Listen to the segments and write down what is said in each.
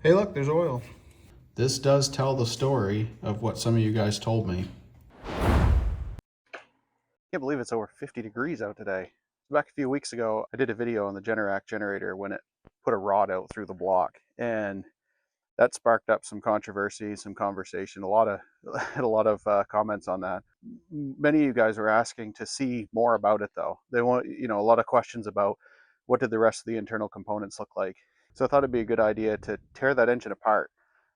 Hey look, there's oil. This does tell the story of what some of you guys told me. Can't believe it's over 50 degrees out today. Back a few weeks ago, I did a video on the Generac generator when it put a rod out through the block, and that sparked up some controversy, some conversation, a lot of comments on that. Many of you guys were asking to see more about it, though. They want, a lot of questions about what did the rest of the internal components look like. So I thought it'd be a good idea to tear that engine apart.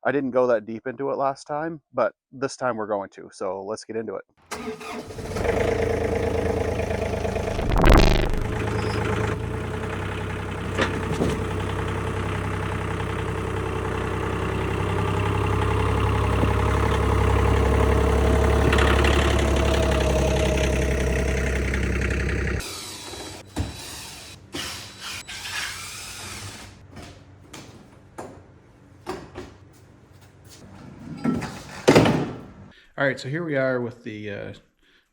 I didn't go that deep into it last time, but this time we're going to. So let's get into it. All right, so here we are with the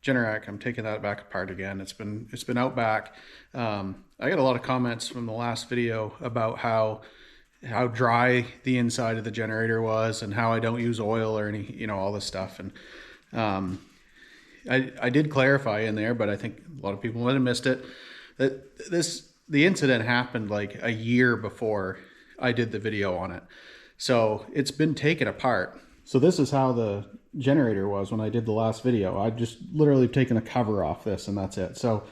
Generac. I'm taking that back apart again. It's been out back. I got a lot of comments from the last video about how dry the inside of the generator was and how I don't use oil or any, all this stuff. And I did clarify in there, but I think a lot of people might have missed it. That the incident happened like a year before I did the video on it. So it's been taken apart. So this is how the generator was when I did the last video. I just literally taken a cover off this and that's it. So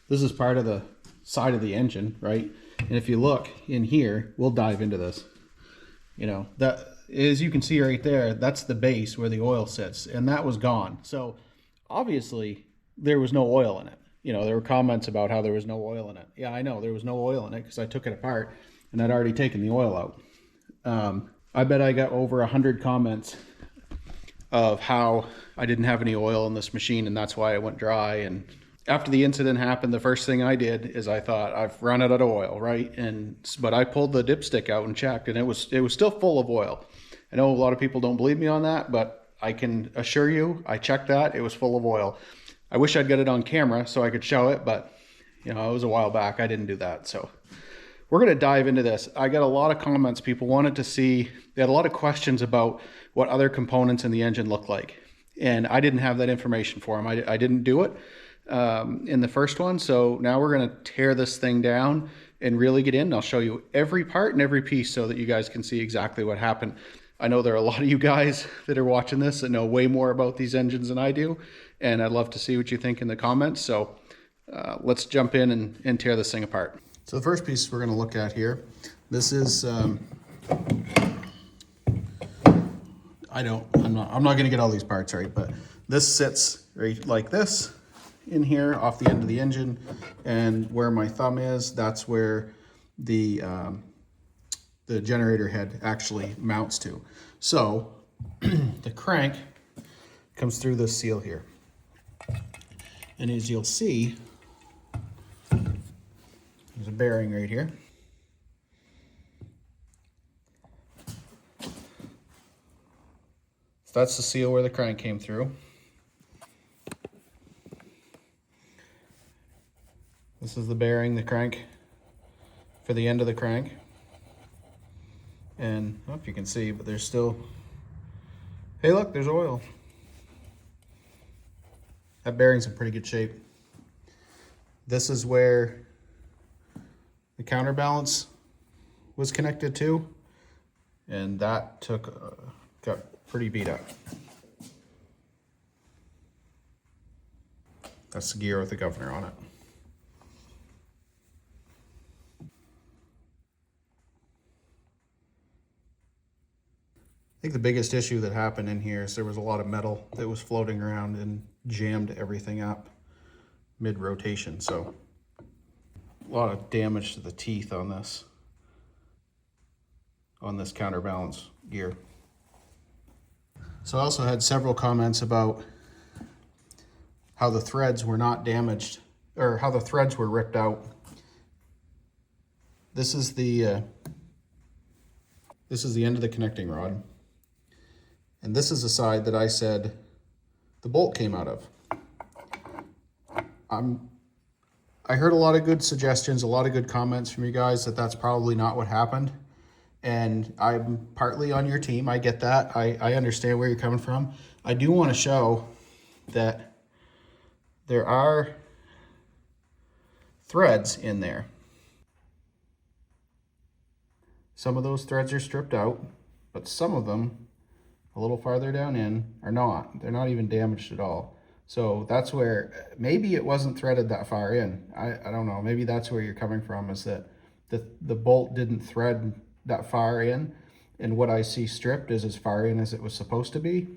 this is part of the side of the engine, right? And if you look in here, we'll dive into this. That, as you can see right there, that's the base where the oil sits, and that was gone. So obviously there was no oil in it. There were comments about how there was no oil in it. Yeah, I know there was no oil in it because I took it apart and I'd already taken the oil out. I bet I got over 100 comments of how I didn't have any oil in this machine and that's why it went dry. And after the incident happened, the first thing I did is I thought, I've run out of oil, right? But I pulled the dipstick out and checked, and it was still full of oil. I know a lot of people don't believe me on that, but I can assure you, I checked that, it was full of oil. I wish I'd got it on camera so I could show it, but it was a while back. I didn't do that. So we're going to dive into this. I got a lot of comments. People wanted to see, they had a lot of questions about what other components in the engine look like. And I didn't have that information for them. I didn't do it in the first one. So now we're going to tear this thing down and really get in. I'll show you every part and every piece so that you guys can see exactly what happened. I know there are a lot of you guys that are watching this that know way more about these engines than I do. And I'd love to see what you think in the comments. So let's jump in and tear this thing apart. So the first piece we're going to look at here, this is, I'm not going to get all these parts right, but this sits right like this in here off the end of the engine, and where my thumb is, that's where the generator head actually mounts to. So the crank comes through this seal here, and as you'll see, there's a bearing right here. So that's the seal where the crank came through. This is the bearing, the crank, for the end of the crank. And I don't know if you can see, but there's still, hey look, there's oil. That bearing's in pretty good shape. This is where the counterbalance was connected to, and that got pretty beat up. That's the gear with the governor on it. I think the biggest issue that happened in here is there was a lot of metal that was floating around and jammed everything up mid-rotation. So a lot of damage to the teeth on this counterbalance gear. So I also had several comments about how the threads were not damaged, or how the threads were ripped out. This is the end of the connecting rod. And this is the side that I said the bolt came out of. I heard a lot of good suggestions, a lot of good comments from you guys that that's probably not what happened. and I'm partly on your team. I get that. I understand where you're coming from. I do want to show that there are threads in there. Some of those threads are stripped out, but some of them a little farther down in are not. They're not even damaged at all. So that's where, maybe it wasn't threaded that far in. I don't know. Maybe that's where you're coming from, is that the bolt didn't thread that far in, and what I see stripped is as far in as it was supposed to be.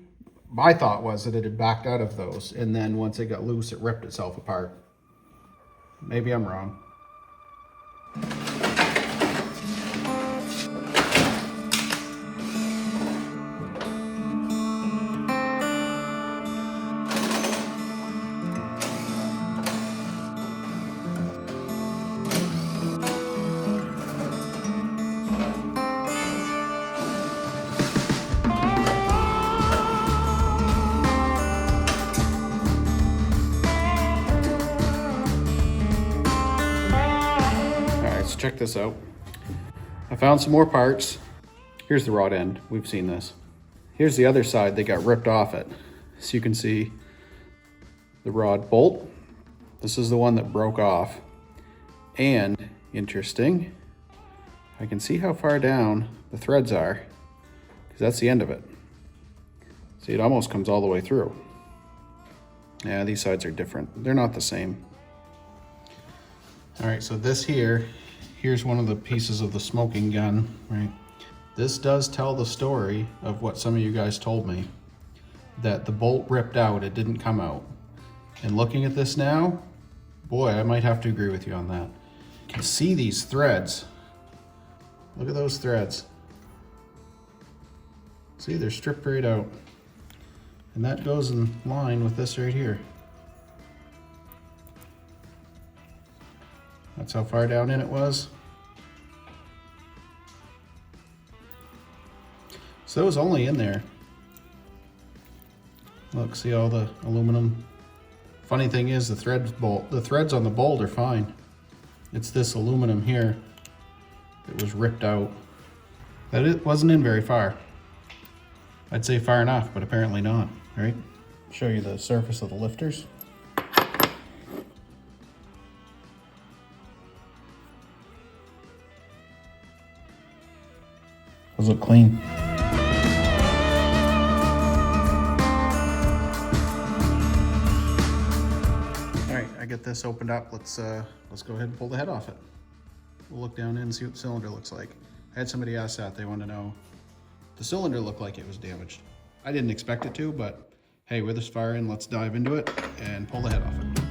My thought was that it had backed out of those, and then once it got loose, it ripped itself apart. Maybe I'm wrong. Check this out. I found some more parts. Here's the rod end. We've seen this. Here's the other side. They got ripped off it. So you can see the rod bolt. This is the one that broke off. And interesting, I can see how far down the threads are, because that's the end of it. See, it almost comes all the way through. Yeah, these sides are different. They're not the same. All right, so this here's one of the pieces of the smoking gun, right? This does tell the story of what some of you guys told me, that the bolt ripped out, it didn't come out. And looking at this now, boy, I might have to agree with you on that. You can see these threads. Look at those threads. See, they're stripped right out. And that goes in line with this right here. That's how far down in it was. So it was only in there. Look, see all the aluminum. Funny thing is, the threads on the bolt are fine. It's this aluminum here that was ripped out. That it wasn't in very far. I'd say far enough, but apparently not, right? Show you the surface of the lifters. Those look clean. All right, I get this opened up. Let's go ahead and pull the head off it. We'll look down in and see what the cylinder looks like. I had somebody ask that. They want to know, the cylinder looked like it was damaged. I didn't expect it to, but hey, we're this far in, let's dive into it and pull the head off it.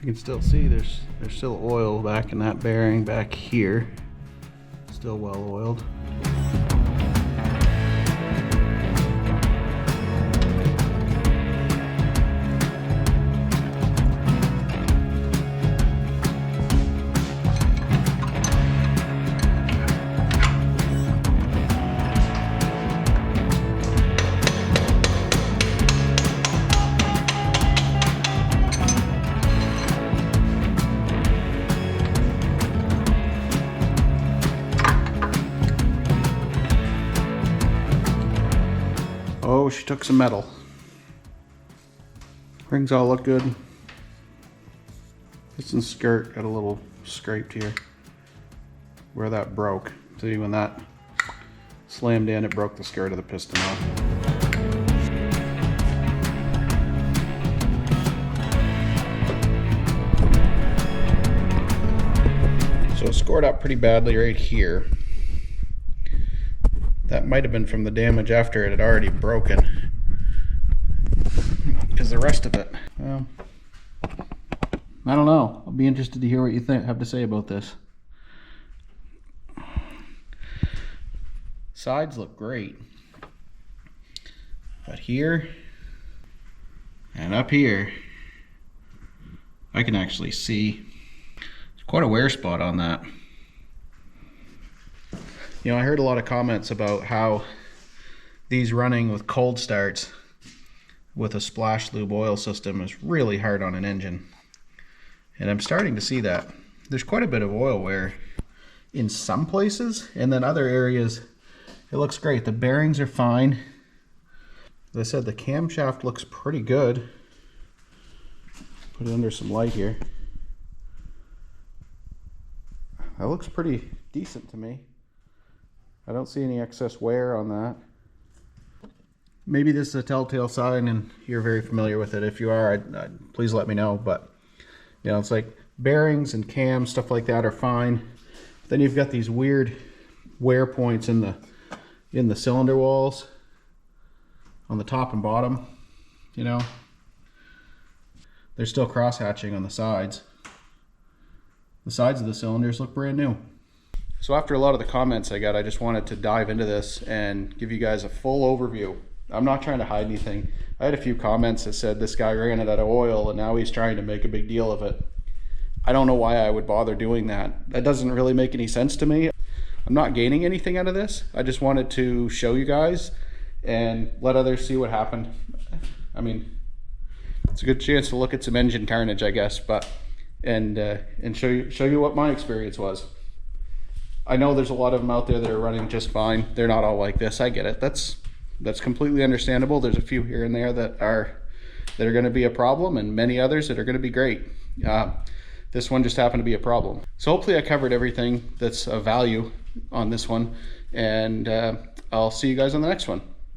You can still see there's still oil back in that bearing back here. Still well oiled. Oh, she took some metal. Rings all look good. Piston skirt got a little scraped here where that broke. See, when that slammed in, it broke the skirt of the piston off. So it scored up pretty badly right here. That might have been from the damage after it had already broken. Because the rest of it, well, I don't know. I'll be interested to hear what you have to say about this. Sides look great. But here and up here, I can actually see there's quite a wear spot on that. You know, I heard a lot of comments about how these running with cold starts with a splash lube oil system is really hard on an engine. And I'm starting to see that. There's quite a bit of oil wear in some places, and then other areas it looks great. The bearings are fine. As I said, the camshaft looks pretty good. Put it under some light here. That looks pretty decent to me. I don't see any excess wear on that. Maybe this is a telltale sign and you're very familiar with it. If you are, please let me know. But you know, it's like bearings and cams, stuff like that are fine. Then you've got these weird wear points in the cylinder walls on the top and bottom. You know, there's still cross hatching on the sides. The sides of the cylinders look brand new. So after a lot of the comments I got, I just wanted to dive into this and give you guys a full overview. I'm not trying to hide anything. I had a few comments that said this guy ran it out of oil and now he's trying to make a big deal of it. I don't know why I would bother doing that. That doesn't really make any sense to me. I'm not gaining anything out of this. I just wanted to show you guys and let others see what happened. I mean, it's a good chance to look at some engine carnage, I guess, but and show you what my experience was. I know there's a lot of them out there that are running just fine. They're not all like this. I get it. That's completely understandable. There's a few here and there that are going to be a problem, and many others that are going to be great. This one just happened to be a problem. So hopefully I covered everything that's of value on this one, and I'll see you guys on the next one.